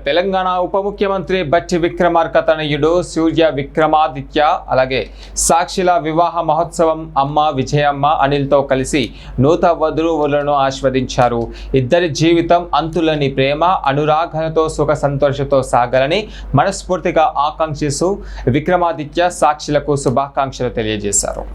తెలంగాణ ఉప ముఖ్యమంత్రి బట్టి విక్రమార్క తనయుడు సూర్య విక్రమాదిత్య అలాగే సాక్షిల వివాహ మహోత్సవం అమ్మ విజయమ్మ అనిల్తో కలిసి నూతన వధువులను ఆస్వాదించారు. ఇద్దరి జీవితం అంతులేని ప్రేమ అనురాగాలతో సుఖ సంతోషంతో సాగాలని మనస్ఫూర్తిగా ఆకాంక్షిస్తూ విక్రమాదిత్య సాక్షిలకు శుభాకాంక్షలు తెలియజేశారు.